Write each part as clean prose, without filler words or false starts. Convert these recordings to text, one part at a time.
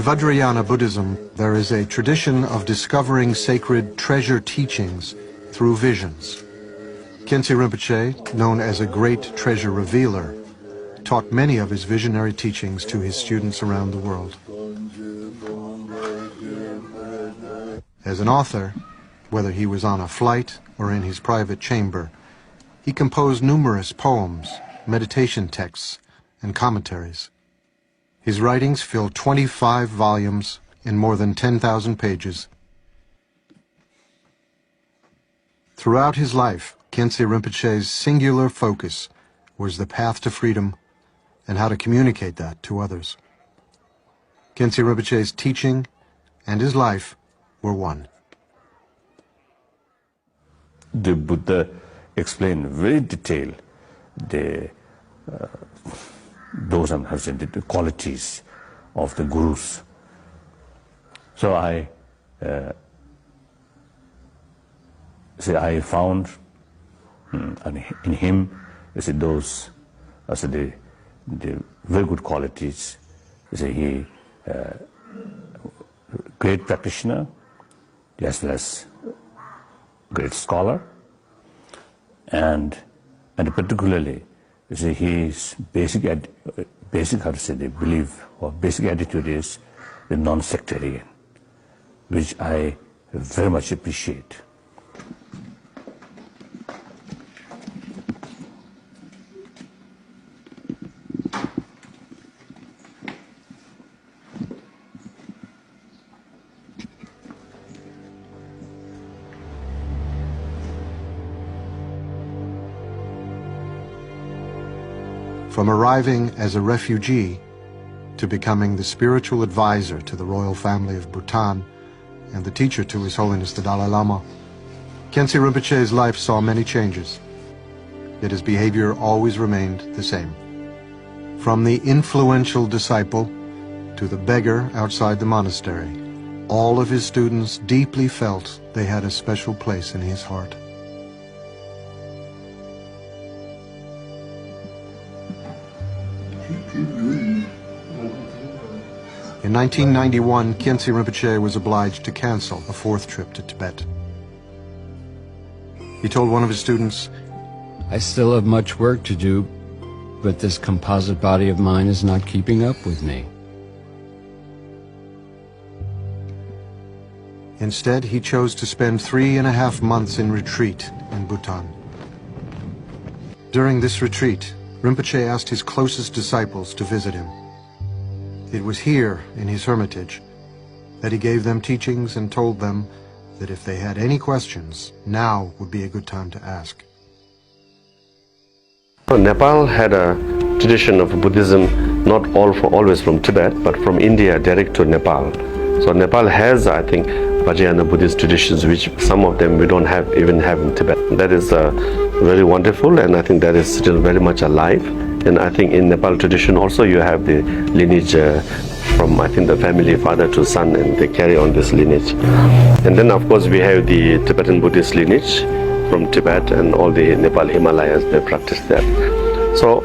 Vajrayana Buddhism, there is a tradition of discovering sacred treasure teachings through visions. Khyentse Rinpoche, known as a great treasure revealer, taught many of his visionary teachings to his students around the world. As an author, whether he was on a flight or in his private chamber, he composed numerous poems, meditation texts, and commentaries. His writings fill 25 volumes in more than 10,000 pages. Throughout his life, Khyentse Rinpoche's singular focus was the path to freedom and how to communicate that to others. Khyentse Rinpoche's teaching and his life were one. The Buddha explained very detailed those the qualities of the gurus. So I found in him those the very good qualities. He great practitioner as well as great scholar, and particularly his basic belief or basic attitude is the non-sectarian, which I very much appreciate. From arriving as a refugee to becoming the spiritual advisor to the royal family of Bhutan and the teacher to His Holiness the Dalai Lama, Khyentse Rinpoche's life saw many changes, yet his behavior always remained the same. From the influential disciple to the beggar outside the monastery, all of his students deeply felt they had a special place in his heart. In 1991, Khyentse Rinpoche was obliged to cancel a fourth trip to Tibet. He told one of his students, "I still have much work to do, but this composite body of mine is not keeping up with me." Instead, he chose to spend 3.5 months in retreat in Bhutan. During this retreat, Rinpoche asked his closest disciples to visit him. It was here, in his hermitage, that he gave them teachings and told them that if they had any questions, now would be a good time to ask. Nepal had a tradition of Buddhism, not always from Tibet, but from India direct to Nepal. So Nepal has, I think, Vajrayana Buddhist traditions, which some of them we don't even have in Tibet. That is very wonderful, and I think that is still very much alive. And I think in Nepal tradition also you have the lineage from, I think, the family father to son, and they carry on this lineage. And then of course we have the Tibetan Buddhist lineage from Tibet and all the Nepal Himalayas, they practice that. So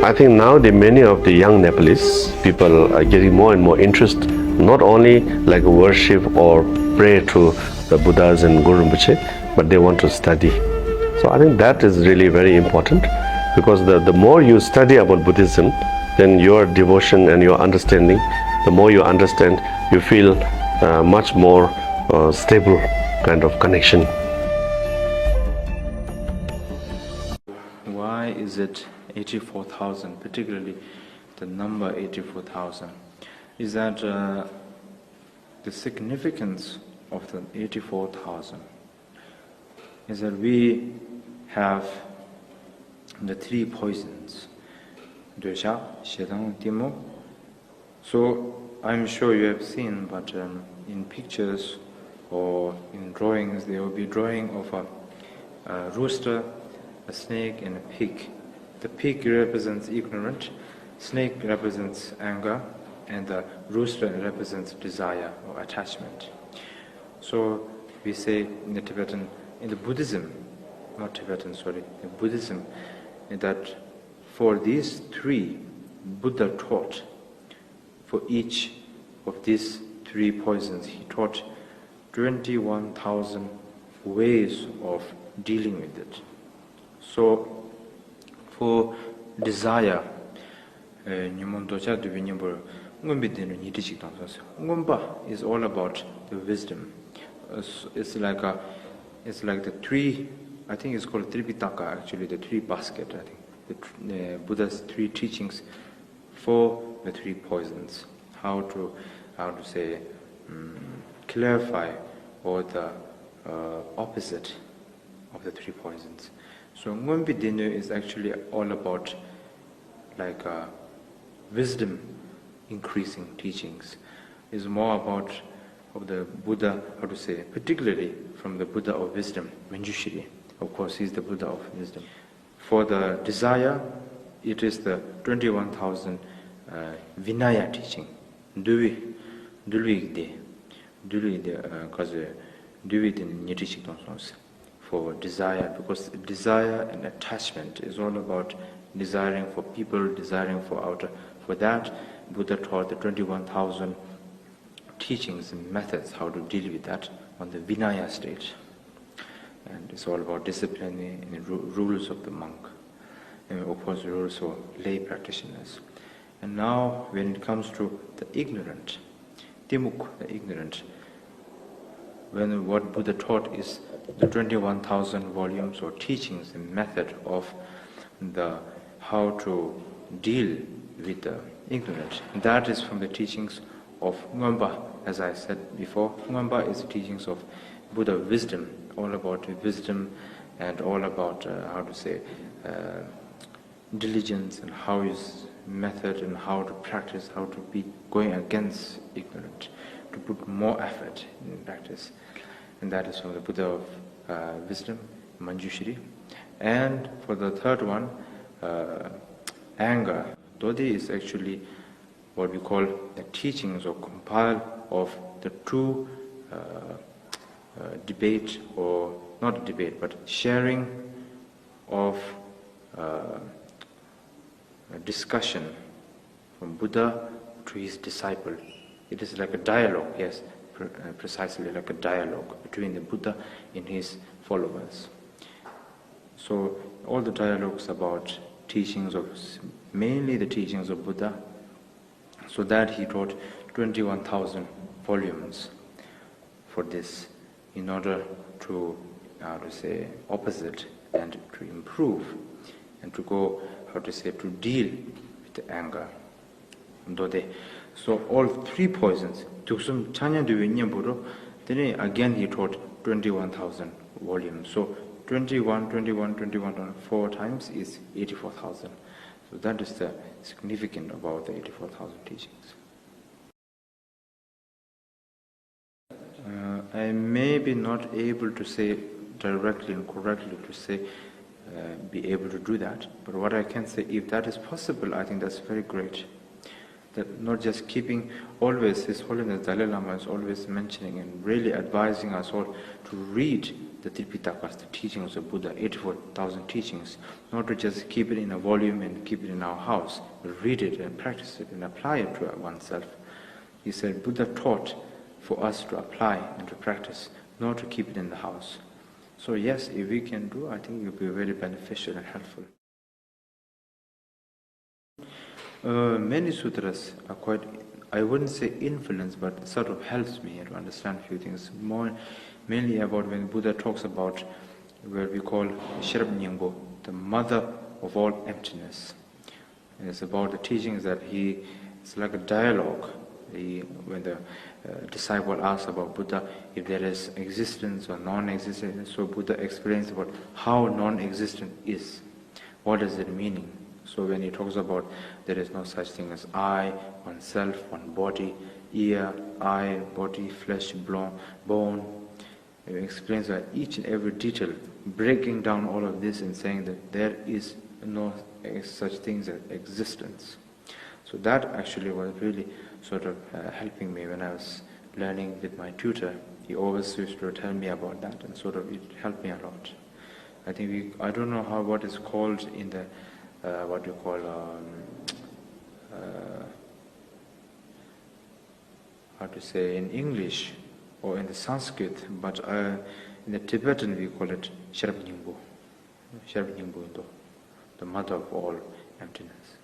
I think now many of the young Nepalese people are getting more and more interest, not only like worship or pray to the Buddhas and Guru Rinpoche, but they want to study. So I think that is really very important, because the more you study about Buddhism, then your devotion and your understanding, the more you understand, you feel much more stable kind of connection. Why is it 84,000, particularly the number 84,000? Is that the significance of the 84,000 is that we have the three poisons, Dosha, Shechen, Dimo. So I'm sure you have seen, but in pictures or in drawings, there will be drawing of a rooster, a snake, and a pig. The pig represents ignorance, snake represents anger, and the rooster represents desire or attachment. So we say in the Tibetan, in the Buddhism, not Tibetan, sorry, in Buddhism, that for these three, Buddha taught for each of these 3 poisons, he taught 21,000 ways of dealing with it. So, for desire, Ngomba is all about the wisdom. It's like the 3, I think it's called Tripitaka actually, the 3 basket, I think. The Buddha's 3 teachings for the 3 poisons. How to say, clarify or the opposite of the 3 poisons. So Ngombi Dinu is actually all about like wisdom increasing teachings. Is more about of the Buddha, how to say, particularly from the Buddha of wisdom, Manjushri. Of course, he's the Buddha of wisdom. For the desire, it is the 21,000 Vinaya teaching. For desire, because desire and attachment is all about desiring for people, desiring for outer. For that, Buddha taught the 21,000 teachings and methods how to deal with that on the Vinaya stage. And it's all about discipline and rules of the monk, and of course rules for lay practitioners. And now when it comes to the ignorant, Timuk, the ignorant, when what Buddha taught is the 21,000 volumes or teachings and method of the how to deal with the ignorant. That is from the teachings of Ngomba, as I said before. Ngomba is the teachings of Buddha wisdom, all about wisdom and all about how to say diligence and how is method and how to practice, how to be going against ignorant, to put more effort in practice. And that is from the Buddha of wisdom, Manjushri. And for the third one, anger. Dodi is actually what we call the teachings or compile of the true debate, or not debate, but sharing of discussion from Buddha to his disciple. It is like a dialogue, yes, precisely like a dialogue between the Buddha and his followers. So all the dialogues about teachings of, mainly the teachings of Buddha, so that he taught 21,000 volumes for this, in order to, how to say, opposite and to improve and to go, how to say, to deal with the anger. So all 3 poisons, then again he taught 21,000 volumes. So 21, 4 times is 84,000. So that is the significant about the 84,000 teachings. I may be not able to say directly and correctly to say, be able to do that. But what I can say, if that is possible, I think that's very great. That not just keeping always, His Holiness Dalai Lama is always mentioning and really advising us all to read the Tripitakas, the teachings of Buddha, 84,000 teachings, not to just keep it in a volume and keep it in our house, but read it and practice it and apply it to oneself. He said Buddha taught for us to apply and to practice, not to keep it in the house. So yes, if we can do, I think it will be very beneficial and helpful. Many sutras are quite, I wouldn't say influence, but sort of helps me to understand a few things. Mainly about when Buddha talks about where we call Shirabnyingo, the mother of all emptiness. And it's about the teachings that it's like a dialogue. When the disciple asks about Buddha, if there is existence or non-existence, so Buddha explains about how non-existent is. What does it mean? So when he talks about there is no such thing as I, oneself, one body, ear, eye, body, flesh, bone, he explains that each and every detail, breaking down all of this and saying that there is no such thing as existence. So that actually was really sort of helping me when I was learning with my tutor. He always used to tell me about that, and sort of it helped me a lot. I think I don't know what is called in the what you call how to say, in English or in the Sanskrit, but in the Tibetan we call it Sherab Nyingbo, the mother of all emptiness.